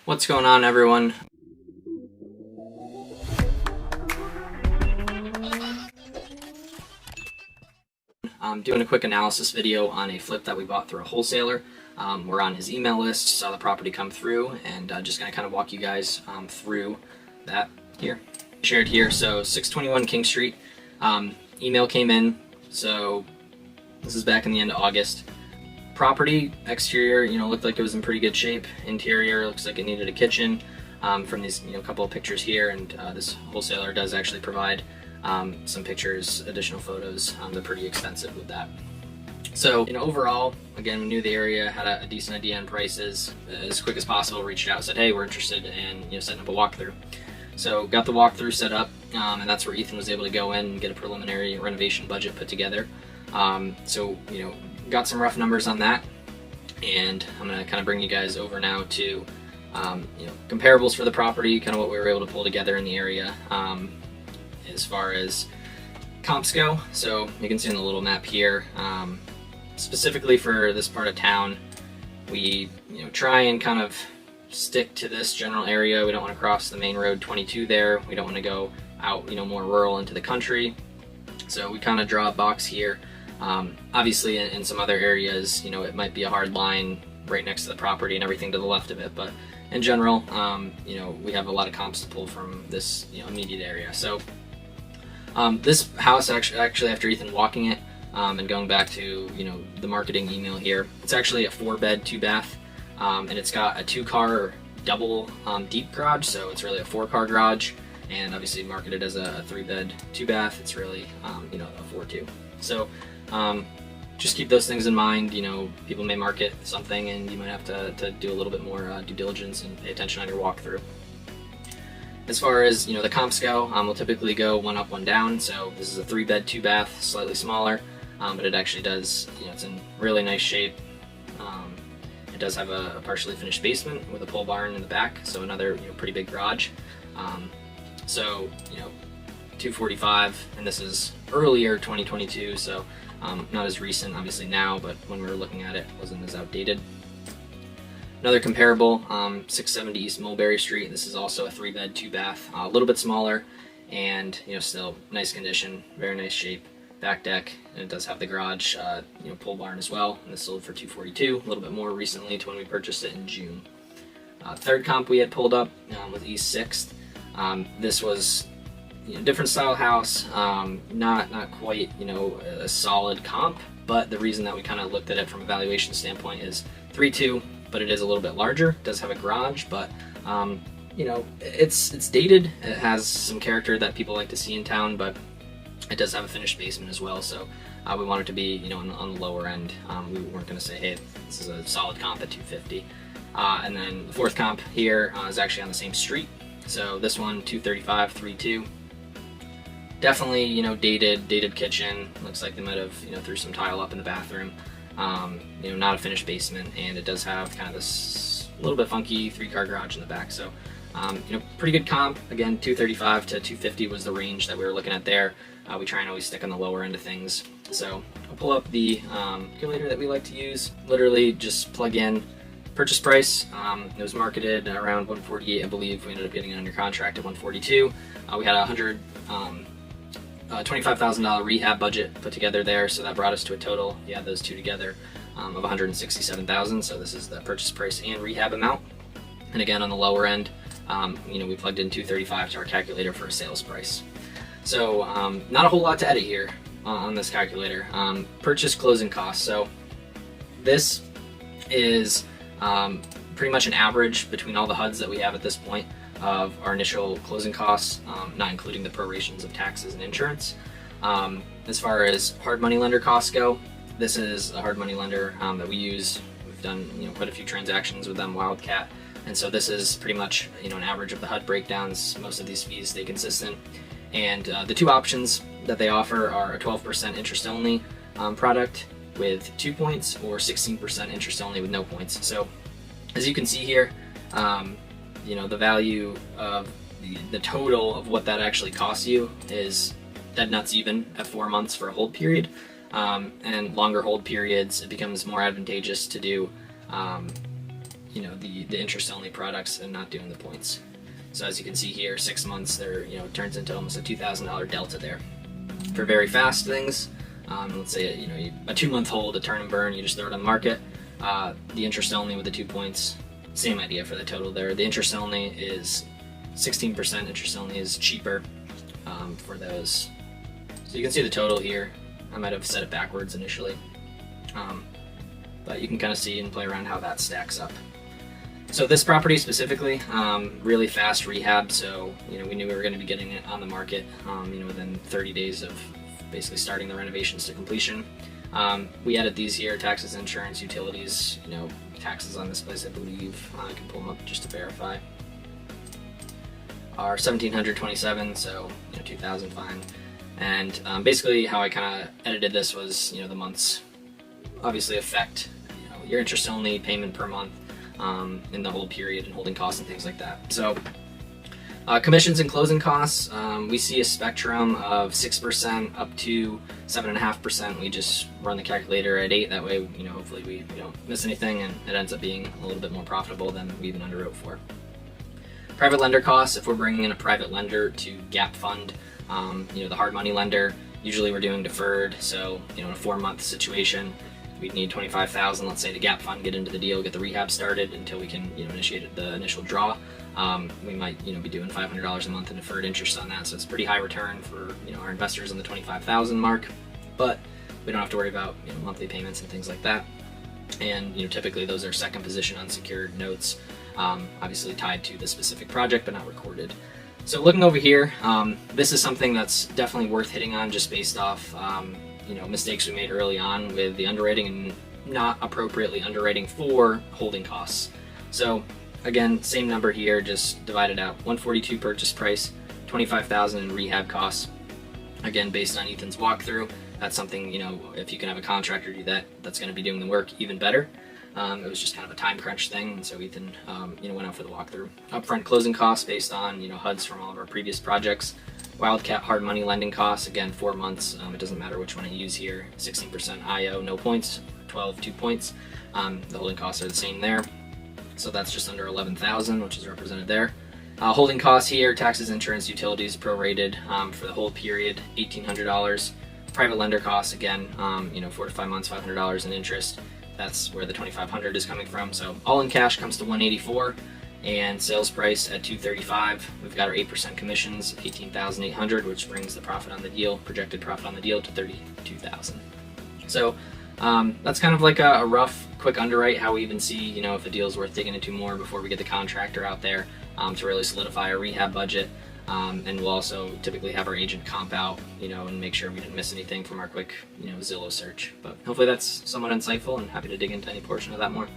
What's going on, everyone? I'm doing a quick analysis video on a flip that we bought through a wholesaler. We're on his email list, saw the property come through, and just going to kind of walk you guys through that here. Shared here, so 621 King Street. Email came in, so this is back in the end of August. Property, exterior, looked like it was in pretty good shape. Interior, looks like it needed a kitchen. From these, couple of pictures here, and this wholesaler does actually provide some pictures, additional photos. They're pretty expensive with that. So, overall, again, we knew the area, had a decent idea on prices. As quick as possible, reached out, said, hey, we're interested in setting up a walkthrough. So, got the walkthrough set up, and that's where Ethan was able to go in and get a preliminary renovation budget put together. So, got some rough numbers on that, and I'm going to kind of bring you guys over now to comparables for the property, kind of what we were able to pull together in the area as far as comps go. So you can see on the little map here, specifically for this part of town, we try and kind of stick to this general area. We don't want to cross the main road 22 there. We don't want to go out more rural into the country. So we kind of draw a box here. Obviously in some other areas, it might be a hard line right next to the property and everything to the left of it, but in general, we have a lot of comps to pull from this immediate area. So this house actually after Ethan walking it and going back to the marketing email here, it's actually a 4-bed 2-bath, and it's got a 2-car double deep garage, so it's really a 4-car garage, and obviously marketed as a 3-bed 2-bath. It's really a 4-2. So just keep those things in mind. People may market something and you might have to do a little bit more due diligence and pay attention on your walkthrough. As far as the comps go, we'll typically go 1 up, 1 down. So this is a 3-bed 2-bath, slightly smaller, but it actually does, it's in really nice shape. It does have a partially finished basement with a pole barn in the back, so another pretty big garage. So 245, and this is earlier 2022, so not as recent obviously now, but when we were looking at it, wasn't as outdated. Another comparable, 670 East Mulberry Street. This is also a 3-bed 2-bath, a little bit smaller, and still nice condition, very nice shape, back deck, and it does have the garage, pole barn as well. And this sold for 242, a little bit more recently to when we purchased it in June. Third comp we had pulled up was East 6th. This was different style house, not quite a solid comp, but the reason that we kind of looked at it from a valuation standpoint is 3.2, but it is a little bit larger. It does have a garage, but it's dated. It has some character that people like to see in town, but it does have a finished basement as well. So we want it to be on the lower end. We weren't going to say, hey, this is a solid comp at 250. And then the fourth comp here is actually on the same street. So this one 235, 3.2. Definitely, dated kitchen. Looks like they might have, threw some tile up in the bathroom. Not a finished basement, and it does have kind of this little bit funky 3-car garage in the back. So, pretty good comp. Again, 235 to 250 was the range that we were looking at there. We try and always stick on the lower end of things. So I'll pull up the calculator that we like to use. Literally just plug in purchase price. It was marketed around 148, I believe. We ended up getting it under contract at 142. We had a $25,000 rehab budget put together there, so that brought us to a total, if you add those two together, of $167,000. So this is the purchase price and rehab amount. And again, on the lower end, we plugged in 235 to our calculator for a sales price. So not a whole lot to edit here on this calculator. Purchase closing costs. So this is pretty much an average between all the HUDs that we have at this point of our initial closing costs, not including the prorations of taxes and insurance. As far as hard money lender costs go, this is a hard money lender that we use. We've done quite a few transactions with them, Wildcat, and so this is pretty much an average of the HUD breakdowns. Most of these fees stay consistent, and the two options that they offer are a 12% interest only product with 2 points, or 16% interest only with no points. So as you can see here, the value of the total of what that actually costs you is dead nuts even at 4 months for a hold period. And longer hold periods, it becomes more advantageous to do the interest-only products and not doing the points. So as you can see here, 6 months there, turns into almost a $2,000 delta there. For very fast things, let's say a 2-month hold, a turn and burn, you just throw it on the market. The interest-only with the 2 points, same idea for the total there. The interest-only is 16%. Interest-only is cheaper for those. So you can see the total here. I might have set it backwards initially, but you can kind of see and play around how that stacks up. So this property specifically, really fast rehab. So we knew we were going to be getting it on the market, within 30 days of basically starting the renovations to completion. We added these here: taxes, insurance, utilities. Taxes on this place, I believe. I can pull them up just to verify. Are $1,727, so 2,000 fine. And basically, how I kind of edited this was, the months obviously affect your interest-only payment per month in the whole period and holding costs and things like that. So commissions and closing costs, we see a spectrum of 6% up to 7.5%. We just run the calculator at 8. That way, hopefully we don't miss anything, and it ends up being a little bit more profitable than we even underwrote for. Private lender costs, if we're bringing in a private lender to gap fund, the hard money lender, usually we're doing deferred. So, in a 4-month situation, we'd need $25,000, let's say, to gap fund, get into the deal, get the rehab started until we can, initiate the initial draw. We might, be doing $500 a month in deferred interest on that. So it's a pretty high return for, our investors in the $25,000 mark, but we don't have to worry about, monthly payments and things like that. And, typically those are second position unsecured notes, obviously tied to the specific project, but not recorded. So looking over here, this is something that's definitely worth hitting on, just based off, mistakes we made early on with the underwriting and not appropriately underwriting for holding costs. So again, same number here, just divided out. 142 purchase price, 25,000 in rehab costs. Again, based on Ethan's walkthrough, that's something, if you can have a contractor do that, that's going to be doing the work even better. It was just kind of a time crunch thing, and so Ethan, went out for the walkthrough. Upfront closing costs based on, HUDs from all of our previous projects. Wildcat hard money lending costs, again, 4 months. It doesn't matter which one I use here. 16% IO, no points. 12, 2 points. The holding costs are the same there. So that's just under 11,000, which is represented there. Holding costs here: taxes, insurance, utilities, prorated for the whole period, $1,800. Private lender costs, again, 4 to 5 months, $500 in interest. That's where the $2,500 is coming from. So all in cash comes to $184, and sales price at $235. We've got our 8% commissions, $18,800, which brings the profit on the deal, projected profit on the deal, to $32,000. So that's kind of like a rough, quick underwrite, how we even see, if a deal is worth digging into more before we get the contractor out there to really solidify our rehab budget. And we'll also typically have our agent comp out, and make sure we didn't miss anything from our quick, Zillow search. But hopefully that's somewhat insightful, and happy to dig into any portion of that more.